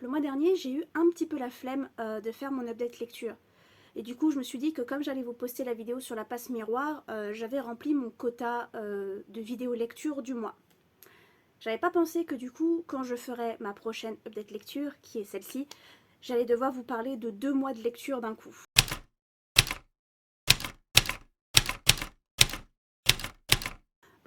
Le mois dernier, j'ai eu un petit peu la flemme de faire mon update lecture. Et du coup, je me suis dit que comme j'allais vous poster la vidéo sur la passe miroir, j'avais rempli mon quota de vidéos lecture du mois. J'avais pas pensé que du coup, quand je ferais ma prochaine update lecture, qui est celle-ci, j'allais devoir vous parler de 2 mois de lecture d'un coup.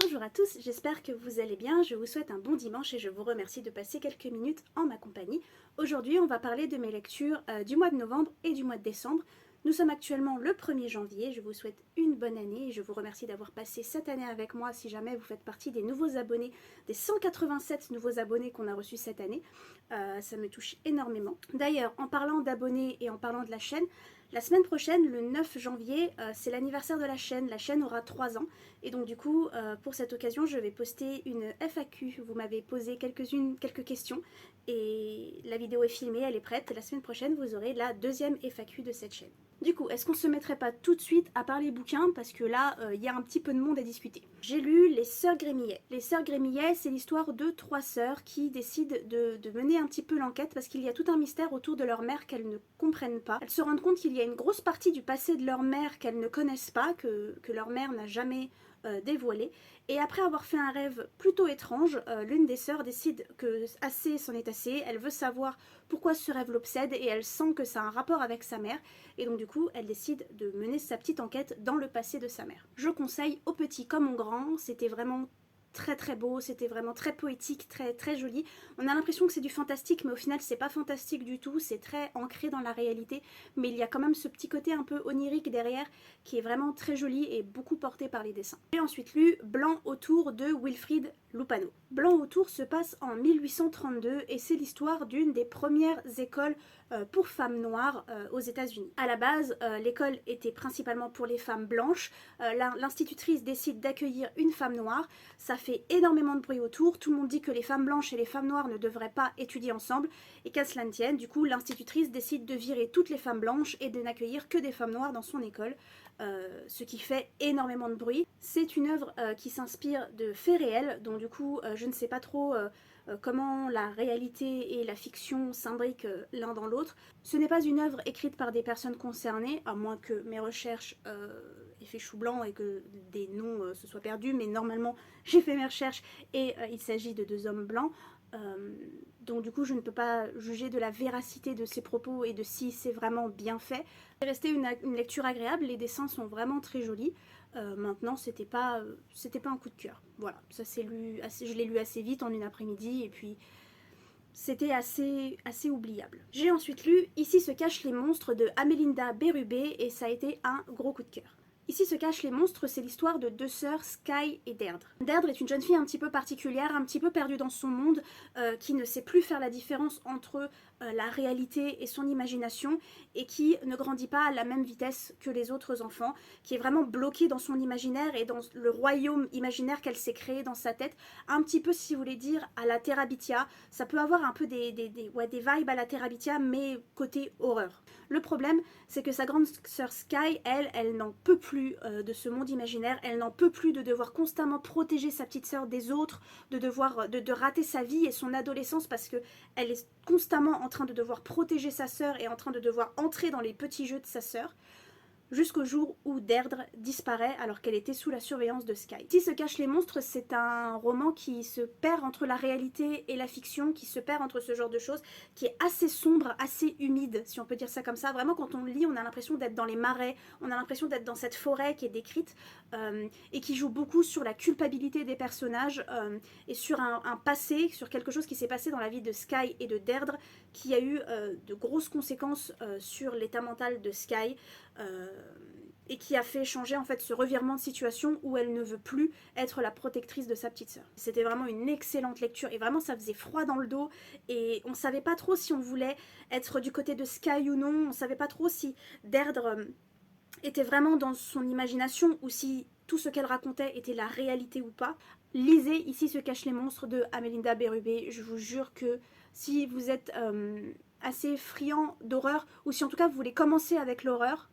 Bonjour à tous, j'espère que vous allez bien, je vous souhaite un bon dimanche et je vous remercie de passer quelques minutes en ma compagnie. Aujourd'hui, on va parler de mes lectures du mois de novembre et du mois de décembre. Nous sommes actuellement le 1er janvier, je vous souhaite une bonne année et je vous remercie d'avoir passé cette année avec moi si jamais vous faites partie des nouveaux abonnés, des 187 nouveaux abonnés qu'on a reçus cette année. Ça me touche énormément. D'ailleurs, en parlant d'abonnés et en parlant de la chaîne, la semaine prochaine, le 9 janvier, c'est l'anniversaire de la chaîne. La chaîne aura 3 ans. Et donc du coup, pour cette occasion, je vais poster une FAQ. Vous m'avez posé quelques questions. Et la vidéo est filmée, elle est prête. La semaine prochaine, vous aurez la deuxième FAQ de cette chaîne. Du coup, est-ce qu'on se mettrait pas tout de suite à parler bouquins? Parce que là, il y a un petit peu de monde à discuter. J'ai lu Les Sœurs Grémillet. Les Sœurs Grémillet, c'est l'histoire de 3 sœurs qui décident de mener un petit peu l'enquête parce qu'il y a tout un mystère autour de leur mère qu'elles ne comprennent pas. Elles se rendent compte qu'il y a une grosse partie du passé de leur mère qu'elles ne connaissent pas, que leur mère n'a jamais dévoilé. Et après avoir fait un rêve plutôt étrange, l'une des sœurs décide que assez c'en est assez, elle veut savoir pourquoi ce rêve l'obsède et elle sent que ça a un rapport avec sa mère et donc du coup elle décide de mener sa petite enquête dans le passé de sa mère. Je conseille aux petits comme aux grands, c'était vraiment très très beau, c'était vraiment très poétique, très très joli. On a l'impression que c'est du fantastique mais au final c'est pas fantastique du tout, c'est très ancré dans la réalité mais il y a quand même ce petit côté un peu onirique derrière qui est vraiment très joli et beaucoup porté par les dessins. J'ai ensuite lu Blanc autour de Wilfrid Lupano. Blanc autour se passe en 1832 et c'est l'histoire d'une des premières écoles pour femmes noires aux États-Unis. À la base, l'école était principalement pour les femmes blanches. L'institutrice décide d'accueillir une femme noire. Ça fait énormément de bruit autour. Tout le monde dit que les femmes blanches et les femmes noires ne devraient pas étudier ensemble. Et qu'à cela ne tienne, du coup, l'institutrice décide de virer toutes les femmes blanches et de n'accueillir que des femmes noires dans son école. Ce qui fait énormément de bruit. C'est une œuvre qui s'inspire de faits réels, donc du coup je ne sais pas trop comment la réalité et la fiction s'imbriquent l'un dans l'autre. Ce n'est pas une œuvre écrite par des personnes concernées, à moins que mes recherches aient fait chou blanc et que des noms se soient perdus, mais normalement j'ai fait mes recherches et il s'agit de 2 hommes blancs. Donc du coup je ne peux pas juger de la véracité de ces propos et de si c'est vraiment bien fait. C'est resté une lecture agréable, les dessins sont vraiment très jolis. Maintenant c'était pas un coup de cœur. Voilà, ça s'est lu assez, je l'ai lu assez vite en une après-midi et puis c'était assez oubliable. J'ai ensuite lu Ici se cachent les monstres de Amélinda Bérubé et ça a été un gros coup de cœur. Ici se cachent les monstres, c'est l'histoire de 2 sœurs, Sky et Deirdre. Deirdre est une jeune fille un petit peu particulière, un petit peu perdue dans son monde, qui ne sait plus faire la différence entre la réalité et son imagination, et qui ne grandit pas à la même vitesse que les autres enfants, qui est vraiment bloquée dans son imaginaire et dans le royaume imaginaire qu'elle s'est créé dans sa tête, un petit peu, si vous voulez dire, à la Terabithia. Ça peut avoir un peu des vibes à la Terabithia, mais côté horreur. Le problème, c'est que sa grande sœur Sky, elle n'en peut plus de ce monde imaginaire, elle n'en peut plus de devoir constamment protéger sa petite sœur des autres, de rater sa vie et son adolescence parce que elle est constamment en train de devoir protéger sa sœur et en train de devoir entrer dans les petits jeux de sa sœur. Jusqu'au jour où Deirdre disparaît alors qu'elle était sous la surveillance de Sky. Ici se cachent les monstres, c'est un roman qui se perd entre la réalité et la fiction, qui se perd entre ce genre de choses, qui est assez sombre, assez humide, si on peut dire ça comme ça. Vraiment, quand on le lit, on a l'impression d'être dans les marais, on a l'impression d'être dans cette forêt qui est décrite et qui joue beaucoup sur la culpabilité des personnages et sur un passé, sur quelque chose qui s'est passé dans la vie de Sky et de Deirdre, qui a eu de grosses conséquences sur l'état mental de Sky. Et qui a fait changer en fait ce revirement de situation où elle ne veut plus être la protectrice de sa petite sœur. C'était vraiment une excellente lecture et vraiment ça faisait froid dans le dos et on savait pas trop si on voulait être du côté de Sky ou non, on savait pas trop si Deirdre était vraiment dans son imagination ou si tout ce qu'elle racontait était la réalité ou pas. Lisez Ici se cachent les monstres de Amélinda Bérubé, je vous jure que si vous êtes assez friand d'horreur ou si en tout cas vous voulez commencer avec l'horreur,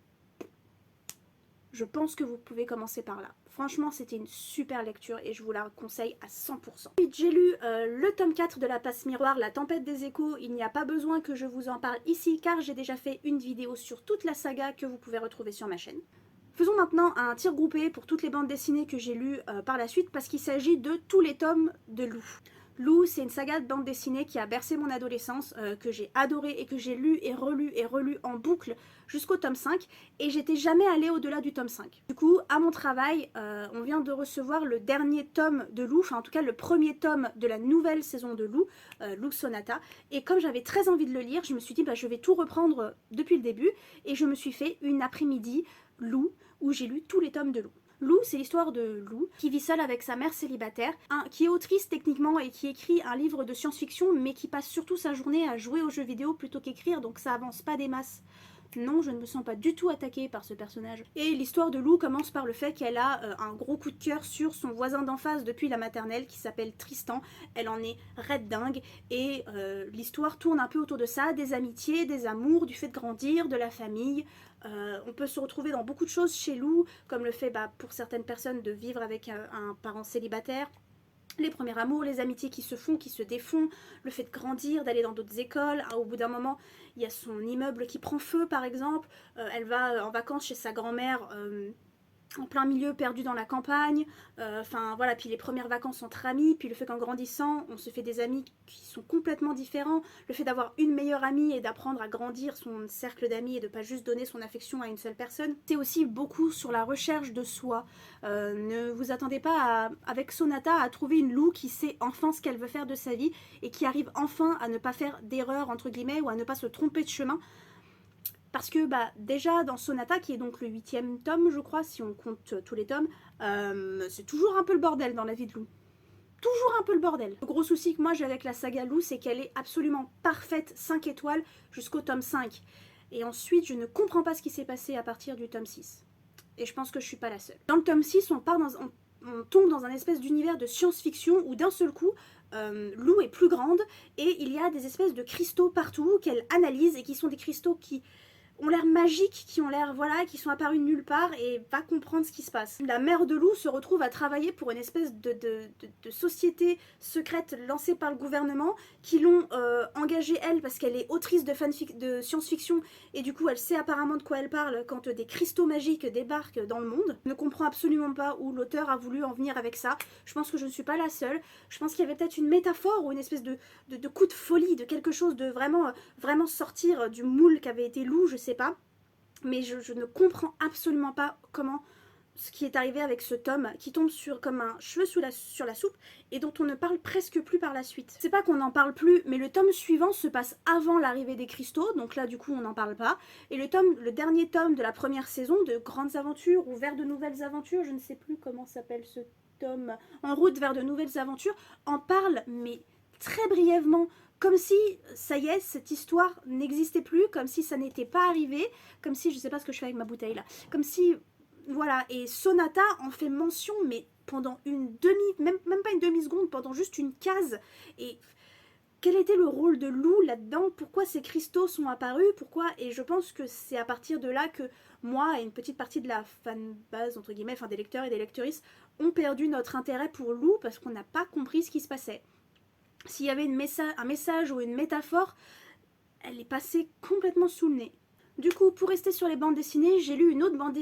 je pense que vous pouvez commencer par là. Franchement, c'était une super lecture et je vous la conseille à 100%. Ensuite, j'ai lu le tome 4 de La Passe Miroir, La Tempête des Échos. Il n'y a pas besoin que je vous en parle ici car j'ai déjà fait une vidéo sur toute la saga que vous pouvez retrouver sur ma chaîne. Faisons maintenant un tir groupé pour toutes les bandes dessinées que j'ai lues par la suite parce qu'il s'agit de tous les tomes de Lou. Lou, c'est une saga de bande dessinée qui a bercé mon adolescence, que j'ai adoré et que j'ai lu et relu en boucle jusqu'au tome 5 et j'étais jamais allée au-delà du tome 5. Du coup, à mon travail, on vient de recevoir le dernier tome de Lou, enfin en tout cas le premier tome de la nouvelle saison de Lou, Lou Sonata, et comme j'avais très envie de le lire, je me suis dit bah, je vais tout reprendre depuis le début et je me suis fait une après-midi Lou où j'ai lu tous les tomes de Lou. Lou, c'est l'histoire de Lou, qui vit seule avec sa mère célibataire, qui est autrice techniquement et qui écrit un livre de science-fiction, mais qui passe surtout sa journée à jouer aux jeux vidéo plutôt qu'écrire, donc ça avance pas des masses. Non, je ne me sens pas du tout attaquée par ce personnage. Et l'histoire de Lou commence par le fait qu'elle a un gros coup de cœur sur son voisin d'en face depuis la maternelle qui s'appelle Tristan. Elle en est raide dingue et l'histoire tourne un peu autour de ça, des amitiés, des amours, du fait de grandir, de la famille. On peut se retrouver dans beaucoup de choses chez Lou, comme le fait pour certaines personnes de vivre avec un parent célibataire. Les premiers amours, les amitiés qui se font, qui se défont, le fait de grandir, d'aller dans d'autres écoles. Au bout d'un moment, il y a son immeuble qui prend feu par exemple. Elle va en vacances chez sa grand-mère en plein milieu, perdu dans la campagne. Enfin voilà, puis les premières vacances entre amis, puis le fait qu'en grandissant, on se fait des amis qui sont complètement différents. Le fait d'avoir une meilleure amie et d'apprendre à grandir son cercle d'amis et de pas juste donner son affection à une seule personne. C'est aussi beaucoup sur la recherche de soi. Ne vous attendez pas, avec Sonata, à trouver une Lou qui sait enfin ce qu'elle veut faire de sa vie et qui arrive enfin à ne pas faire d'erreur entre guillemets ou à ne pas se tromper de chemin. Parce que déjà dans Sonata, qui est donc le 8e tome je crois, si on compte tous les tomes, c'est toujours un peu le bordel dans la vie de Lou. Toujours un peu le bordel. Le gros souci que moi j'ai avec la saga Lou, c'est qu'elle est absolument parfaite, 5 étoiles, jusqu'au tome 5. Et ensuite, je ne comprends pas ce qui s'est passé à partir du tome 6. Et je pense que je suis pas la seule. Dans le tome 6, on tombe dans un espèce d'univers de science-fiction où d'un seul coup, Lou est plus grande et il y a des espèces de cristaux partout qu'elle analyse et qui sont des cristaux qui ont l'air magiques, qui ont l'air, voilà, qui sont apparus nulle part et va comprendre ce qui se passe. La mère de Lou se retrouve à travailler pour une espèce de société secrète lancée par le gouvernement qui l'ont engagée elle parce qu'elle est autrice de science-fiction et du coup elle sait apparemment de quoi elle parle quand des cristaux magiques débarquent dans le monde. Je ne comprends absolument pas où l'auteur a voulu en venir avec ça. Je pense que je ne suis pas la seule. Je pense qu'il y avait peut-être une métaphore ou une espèce de coup de folie, de quelque chose de vraiment sortir du moule qu'avait été Lou, je sais pas, mais je ne comprends absolument pas comment ce qui est arrivé avec ce tome qui tombe comme un cheveu sur la soupe et dont on ne parle presque plus par la suite. C'est pas qu'on n'en parle plus, mais le tome suivant se passe avant l'arrivée des cristaux, donc là du coup on n'en parle pas, et le dernier tome de la première saison de Grandes Aventures ou Vers de Nouvelles Aventures, je ne sais plus comment s'appelle ce tome, En route vers de nouvelles aventures, en parle mais très brièvement, comme si, ça y est, cette histoire n'existait plus, comme si ça n'était pas arrivé, comme si, je sais pas ce que je fais avec ma bouteille là, comme si, voilà, et Sonata en fait mention, mais pendant même pas une demi-seconde, pendant juste une case, et quel était le rôle de Lou là-dedans, pourquoi ces cristaux sont apparus, pourquoi, et je pense que c'est à partir de là que moi et une petite partie de la fanbase, entre guillemets, enfin des lecteurs et des lectrices, ont perdu notre intérêt pour Lou, parce qu'on n'a pas compris ce qui se passait. S'il y avait un message ou une métaphore, elle est passée complètement sous le nez. Du coup, pour rester sur les bandes dessinées, j'ai lu une autre bande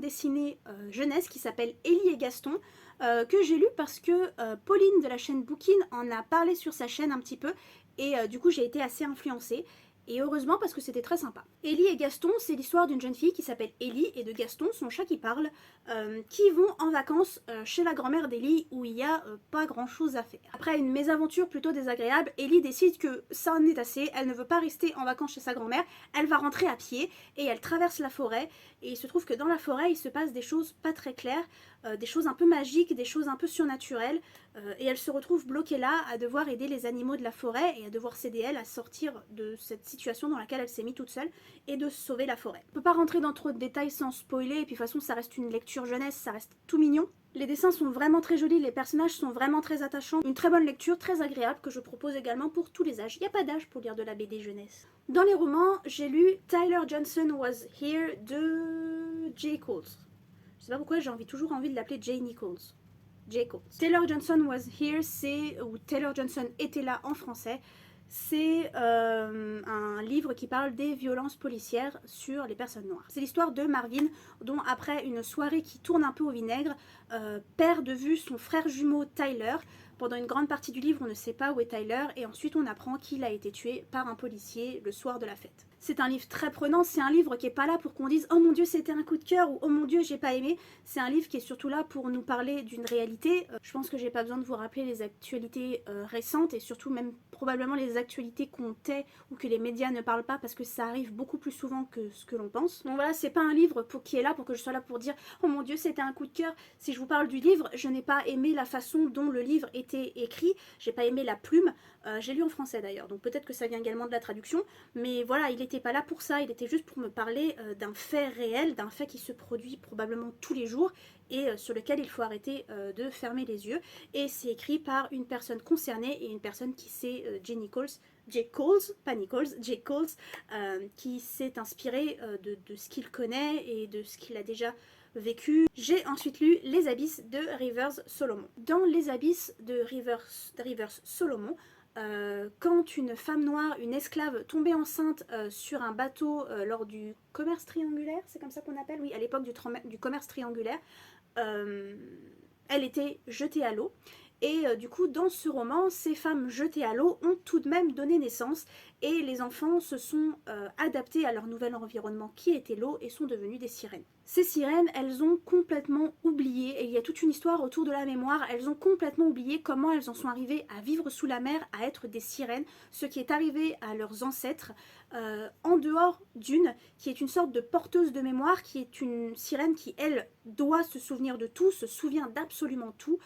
dessinée jeunesse qui s'appelle Ellie et Gaston, que j'ai lu parce que Pauline de la chaîne Bookin en a parlé sur sa chaîne un petit peu, et du coup j'ai été assez influencée. Et heureusement parce que c'était très sympa. Ellie et Gaston, c'est l'histoire d'une jeune fille qui s'appelle Ellie et de Gaston, son chat qui parle, qui vont en vacances chez la grand-mère d'Ellie où il n'y a pas grand chose à faire. Après une mésaventure plutôt désagréable, Ellie décide que ça en est assez, elle ne veut pas rester en vacances chez sa grand-mère, elle va rentrer à pied et elle traverse la forêt et il se trouve que dans la forêt il se passe des choses pas très claires, des choses un peu magiques, des choses un peu surnaturelles, et elle se retrouve bloquée là à devoir aider les animaux de la forêt et à devoir s'aider elle à sortir de cette situation dans laquelle elle s'est mise toute seule et de sauver la forêt. Je peux pas rentrer dans trop de détails sans spoiler, et puis de toute façon ça reste une lecture jeunesse, ça reste tout mignon. Les dessins sont vraiment très jolis, les personnages sont vraiment très attachants, une très bonne lecture, très agréable, que je propose également pour tous les âges. Il n'y a pas d'âge pour lire de la BD jeunesse. Dans les romans, j'ai lu Tyler Johnson Was Here de J. Coles. Je sais pas pourquoi j'ai toujours envie de l'appeler Jay Nichols. J. Coles. Taylor Johnson was here, ou Taylor Johnson était là en français. C'est un livre qui parle des violences policières sur les personnes noires. C'est l'histoire de Marvin, dont après une soirée qui tourne un peu au vinaigre, perd de vue son frère jumeau Tyler. Pendant une grande partie du livre, on ne sait pas où est Tyler, et ensuite on apprend qu'il a été tué par un policier le soir de la fête. C'est un livre très prenant, c'est un livre qui est pas là pour qu'on dise « Oh mon Dieu, c'était un coup de cœur » ou « Oh mon Dieu, j'ai pas aimé ». C'est un livre qui est surtout là pour nous parler d'une réalité. Je pense que j'ai pas besoin de vous rappeler les actualités récentes, et surtout même probablement les actualités qu'on tait ou que les médias ne parlent pas, parce que ça arrive beaucoup plus souvent que ce que l'on pense. Donc voilà, c'est pas un livre qui est là pour que je sois là pour dire « Oh mon Dieu, c'était un coup de cœur ». Si je vous parle du livre, je n'ai pas aimé la façon dont le livre était écrit, j'ai pas aimé la plume. J'ai lu en français d'ailleurs, donc peut-être que ça vient également de la traduction, mais voilà, il n'était pas là pour ça, il était juste pour me parler d'un fait réel, d'un fait qui se produit probablement tous les jours et sur lequel il faut arrêter de fermer les yeux. Et c'est écrit par une personne concernée et une personne qui c'est J. Coles, pas Nichols, J. Coles, qui s'est inspiré de ce qu'il connaît et de ce qu'il a déjà vécu. J'ai ensuite lu Les Abysses de Rivers Solomon. Dans Les Abysses de Rivers Solomon, quand une femme noire, une esclave, tombait enceinte sur un bateau lors du commerce triangulaire, c'est comme ça qu'on appelle, oui, à l'époque du commerce triangulaire, elle était jetée à l'eau. Et du coup, dans ce roman, ces femmes jetées à l'eau ont tout de même donné naissance et les enfants se sont adaptés à leur nouvel environnement qui était l'eau et sont devenus des sirènes. Ces sirènes, elles ont complètement oublié, et il y a toute une histoire autour de la mémoire, elles ont complètement oublié comment elles en sont arrivées à vivre sous la mer, à être des sirènes, ce qui est arrivé à leurs ancêtres, en dehors d'une, qui est une sorte de porteuse de mémoire, qui est une sirène qui, elle, doit se souvenir de tout, se souvient d'absolument tout,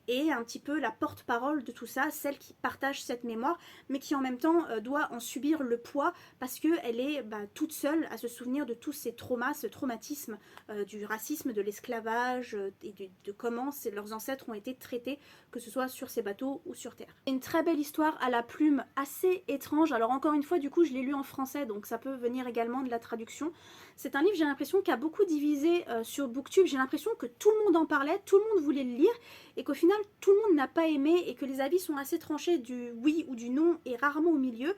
et un petit peu la porte-parole de tout ça, celle qui partage cette mémoire, mais qui en même temps doit en subir le poids parce qu'elle est toute seule à se souvenir de tous ces traumas, ce traumatisme du racisme, de l'esclavage et de comment leurs ancêtres ont été traités, que ce soit sur ces bateaux ou sur Terre. Une très belle histoire à la plume assez étrange, alors encore une fois du coup je l'ai lu en français donc ça peut venir également de la traduction. C'est un livre, j'ai l'impression, qui a beaucoup divisé sur Booktube. J'ai l'impression que tout le monde en parlait, tout le monde voulait le lire, et qu'au final, tout le monde n'a pas aimé, et que les avis sont assez tranchés du oui ou du non, et rarement au milieu.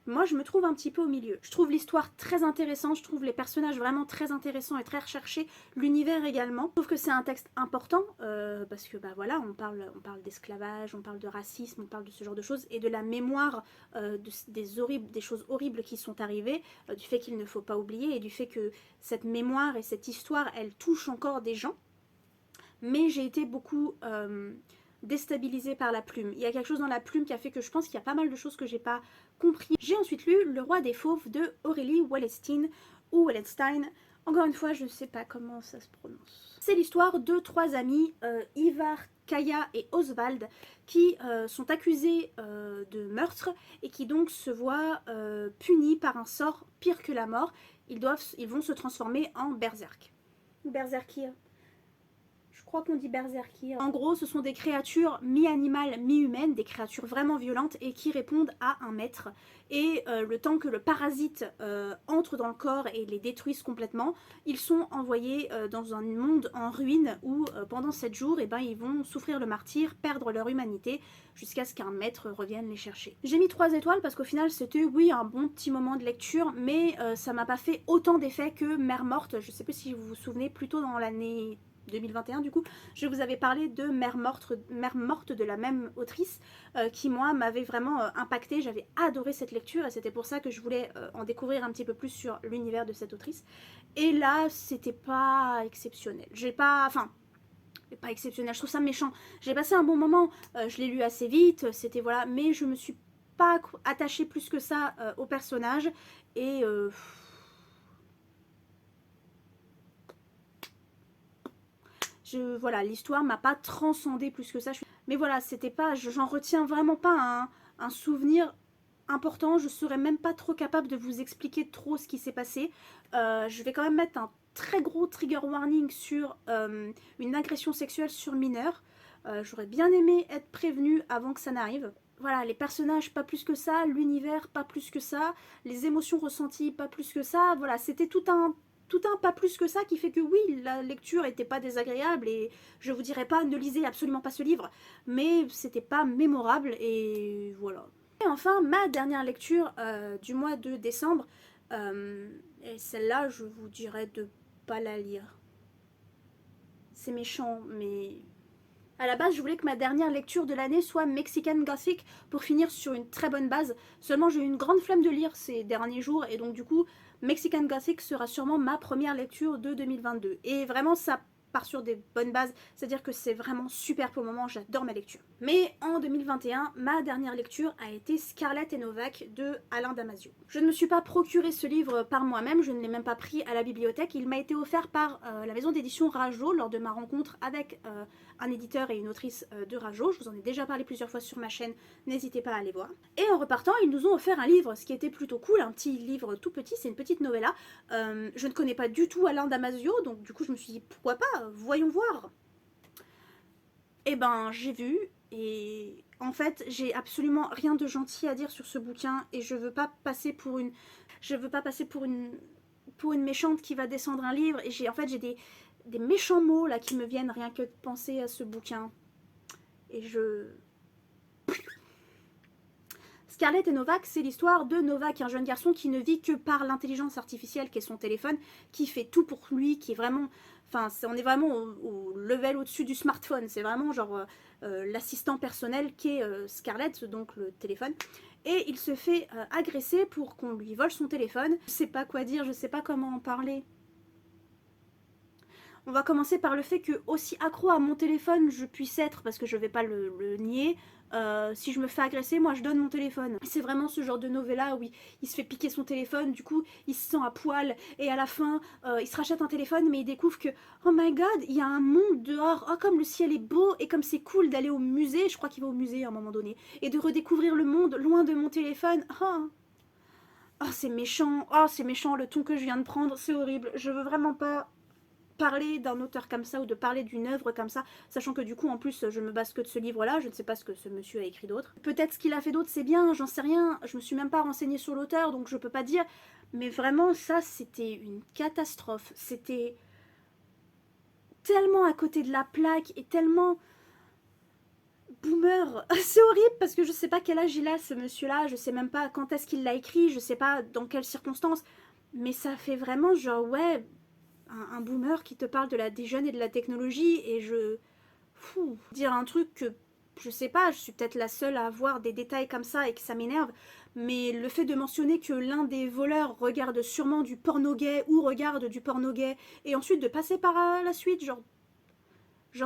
Moi, je me trouve un petit peu au milieu. Je trouve l'histoire très intéressante, je trouve les personnages vraiment très intéressants et très recherchés, l'univers également. Je trouve que c'est un texte important, parce que voilà, on parle d'esclavage, on parle de racisme, on parle de ce genre de choses, et de la mémoire des choses horribles qui sont arrivées, du fait qu'il ne faut pas oublier, et du fait que cette mémoire et cette histoire, elle touche encore des gens. Mais j'ai été beaucoup déstabilisée par la plume. Il y a quelque chose dans la plume qui a fait que je pense qu'il y a pas mal de choses que j'ai pas compris. J'ai ensuite lu Le Roi des Fauves de Aurélie Wallenstein, ou Wallenstein. Encore une fois, je ne sais pas comment ça se prononce. C'est l'histoire de trois amis, Ivar, Kaya et Oswald, qui sont accusés de meurtre et qui donc se voient punis par un sort pire que la mort. Ils vont se transformer en berserk. Berserkir. Je crois qu'on dit berserkir. En gros, ce sont des créatures mi-animales, mi-humaines, des créatures vraiment violentes et qui répondent à un maître. Et le temps que le parasite entre dans le corps et les détruise complètement, ils sont envoyés dans un monde en ruine où pendant 7 jours, ils vont souffrir le martyre, perdre leur humanité, jusqu'à ce qu'un maître revienne les chercher. J'ai mis 3 étoiles parce qu'au final c'était, oui, un bon petit moment de lecture, mais ça m'a pas fait autant d'effet que Mère Morte. Je sais pas si vous vous souvenez, plus tôt dans l'année 2021 du coup, je vous avais parlé de Mère morte de la même autrice qui moi m'avait vraiment impactée. J'avais adoré cette lecture et c'était pour ça que je voulais en découvrir un petit peu plus sur l'univers de cette autrice. Et là c'était pas exceptionnel. Pas exceptionnel, je trouve ça méchant. J'ai passé un bon moment, je l'ai lu assez vite, c'était voilà, mais je me suis pas attachée plus que ça au personnage et voilà, l'histoire m'a pas transcendée plus que ça. Mais voilà, c'était pas, j'en retiens vraiment pas un souvenir important. Je serais même pas trop capable de vous expliquer trop ce qui s'est passé. Je vais quand même mettre un très gros trigger warning sur une agression sexuelle sur mineur. J'aurais bien aimé être prévenue avant que ça n'arrive. Voilà, les personnages pas plus que ça, l'univers pas plus que ça, les émotions ressenties pas plus que ça. Voilà, c'était tout un tout un pas plus que ça qui fait que oui, la lecture était pas désagréable et je vous dirais pas ne lisez absolument pas ce livre, mais c'était pas mémorable et voilà. Et enfin, ma dernière lecture du mois de décembre, et celle-là je vous dirais de pas la lire. C'est méchant, mais à la base, je voulais que ma dernière lecture de l'année soit Mexican Gothic pour finir sur une très bonne base. Seulement, j'ai eu une grande flemme de lire ces derniers jours et donc du coup, Mexican Gothic sera sûrement ma première lecture de 2022. Et vraiment, ça part sur des bonnes bases, c'est-à-dire que c'est vraiment super pour le moment, j'adore ma lecture. Mais en 2021, ma dernière lecture a été Scarlett et Novak de Alain Damasio. Je ne me suis pas procuré ce livre par moi-même, je ne l'ai même pas pris à la bibliothèque, il m'a été offert par la maison d'édition Rajo lors de ma rencontre avec un éditeur et une autrice de Rajo. Je vous en ai déjà parlé plusieurs fois sur ma chaîne, n'hésitez pas à aller voir. Et en repartant, ils nous ont offert un livre, ce qui était plutôt cool, un petit livre tout petit, c'est une petite novella. Je ne connais pas du tout Alain Damasio, donc du coup je me suis dit pourquoi pas, voyons voir. Et ben j'ai vu, et en fait j'ai absolument rien de gentil à dire sur ce bouquin, et je veux pas passer pour une... pour une méchante qui va descendre un livre, et j'ai des méchants mots là qui me viennent rien que de penser à ce bouquin. Et je... Scarlett et Novak, c'est l'histoire de Novak, un jeune garçon qui ne vit que par l'intelligence artificielle qu'est son téléphone, qui fait tout pour lui, qui est vraiment... Enfin, on est vraiment au level au-dessus du smartphone, c'est vraiment genre l'assistant personnel qu'est Scarlett, donc le téléphone. Et il se fait agresser pour qu'on lui vole son téléphone. Je sais pas quoi dire, je sais pas comment en parler. On va commencer par le fait que, aussi accro à mon téléphone je puisse être, parce que je vais pas le nier, si je me fais agresser, moi je donne mon téléphone. C'est vraiment ce genre de novella où il se fait piquer son téléphone, du coup il se sent à poil, et à la fin il se rachète un téléphone, mais il découvre que oh my god, il y a un monde dehors, oh comme le ciel est beau, et comme c'est cool d'aller au musée, je crois qu'il va au musée à un moment donné, et de redécouvrir le monde loin de mon téléphone. Oh c'est méchant le ton que je viens de prendre, c'est horrible, je veux vraiment pas parler d'un auteur comme ça ou de parler d'une œuvre comme ça, sachant que du coup en plus je me base que de ce livre là, je ne sais pas ce que ce monsieur a écrit d'autre. Peut-être ce qu'il a fait d'autre c'est bien, j'en sais rien, je me suis même pas renseignée sur l'auteur donc je peux pas dire, mais vraiment ça c'était une catastrophe, c'était tellement à côté de la plaque et tellement boomer. C'est horrible parce que je sais pas quel âge il a ce monsieur là, je sais même pas quand est-ce qu'il l'a écrit, je sais pas dans quelles circonstances, mais ça fait vraiment genre ouais, un boomer qui te parle des jeunes et de la technologie, et dire un truc que je sais pas, je suis peut-être la seule à avoir des détails comme ça et que ça m'énerve, mais le fait de mentionner que l'un des voleurs regarde sûrement du porno gay ou regarde du porno gay, et ensuite de passer par la suite, genre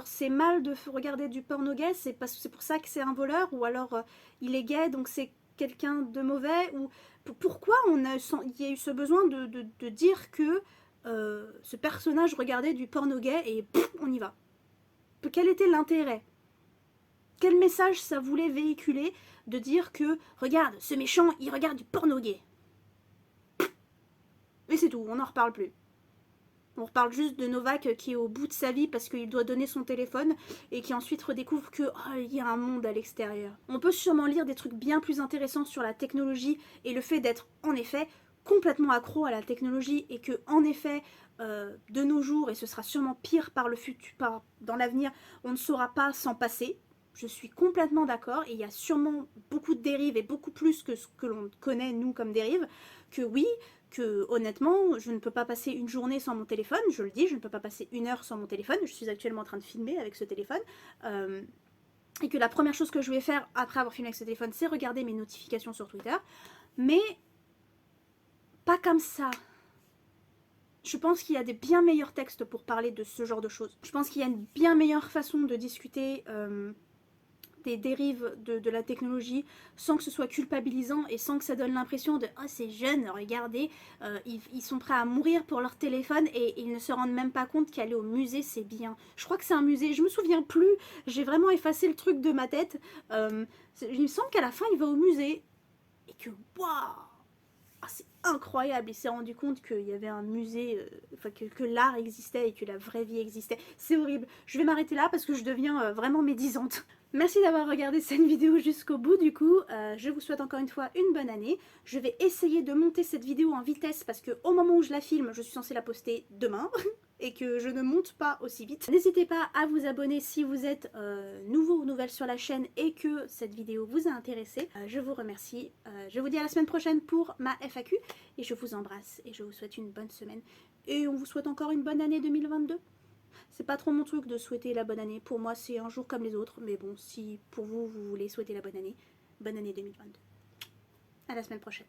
c'est mal de regarder du porno gay, c'est pour ça que c'est un voleur, ou alors il est gay donc c'est quelqu'un de mauvais, ou pourquoi il y a eu ce besoin de dire que ce personnage regardait du porno gay et on y va. Quel était l'intérêt? Quel message ça voulait véhiculer de dire que regarde, ce méchant il regarde du porno gay? Et c'est tout, on n'en reparle plus. On reparle juste de Novak qui est au bout de sa vie parce qu'il doit donner son téléphone et qui ensuite redécouvre que il y a un monde à l'extérieur. On peut sûrement lire des trucs bien plus intéressants sur la technologie et le fait d'être en effet complètement accro à la technologie, et que en effet de nos jours, et ce sera sûrement pire par le futur, dans l'avenir, on ne saura pas s'en passer. Je suis complètement d'accord, et il y a sûrement beaucoup de dérives et beaucoup plus que ce que l'on connaît nous comme dérives, que oui, que honnêtement je ne peux pas passer une journée sans mon téléphone, je le dis, je ne peux pas passer une heure sans mon téléphone, je suis actuellement en train de filmer avec ce téléphone, et que la première chose que je vais faire après avoir filmé avec ce téléphone c'est regarder mes notifications sur Twitter, mais pas comme ça. Je pense qu'il y a des bien meilleurs textes pour parler de ce genre de choses. Je pense qu'il y a une bien meilleure façon de discuter des dérives de la technologie sans que ce soit culpabilisant et sans que ça donne l'impression de « Oh, ces jeunes, regardez, ils sont prêts à mourir pour leur téléphone et ils ne se rendent même pas compte qu'aller au musée, c'est bien. » Je crois que c'est un musée, je me souviens plus, j'ai vraiment effacé le truc de ma tête. Il me semble qu'à la fin, il va au musée et que waouh, c'est incroyable, il s'est rendu compte qu'il y avait un musée, que l'art existait et que la vraie vie existait. C'est horrible. Je vais m'arrêter là parce que je deviens vraiment médisante. Merci d'avoir regardé cette vidéo jusqu'au bout. Du coup, je vous souhaite encore une fois une bonne année. Je vais essayer de monter cette vidéo en vitesse parce que au moment où je la filme, je suis censée la poster demain et que je ne monte pas aussi vite. N'hésitez pas à vous abonner si vous êtes nouveau ou nouvelle sur la chaîne et que cette vidéo vous a intéressé. Je vous remercie. Je vous dis à la semaine prochaine pour ma FAQ et je vous embrasse et je vous souhaite une bonne semaine. Et on vous souhaite encore une bonne année 2022. C'est pas trop mon truc de souhaiter la bonne année. Pour moi, c'est un jour comme les autres. Mais bon, si pour vous, vous voulez souhaiter la bonne année 2022. À la semaine prochaine.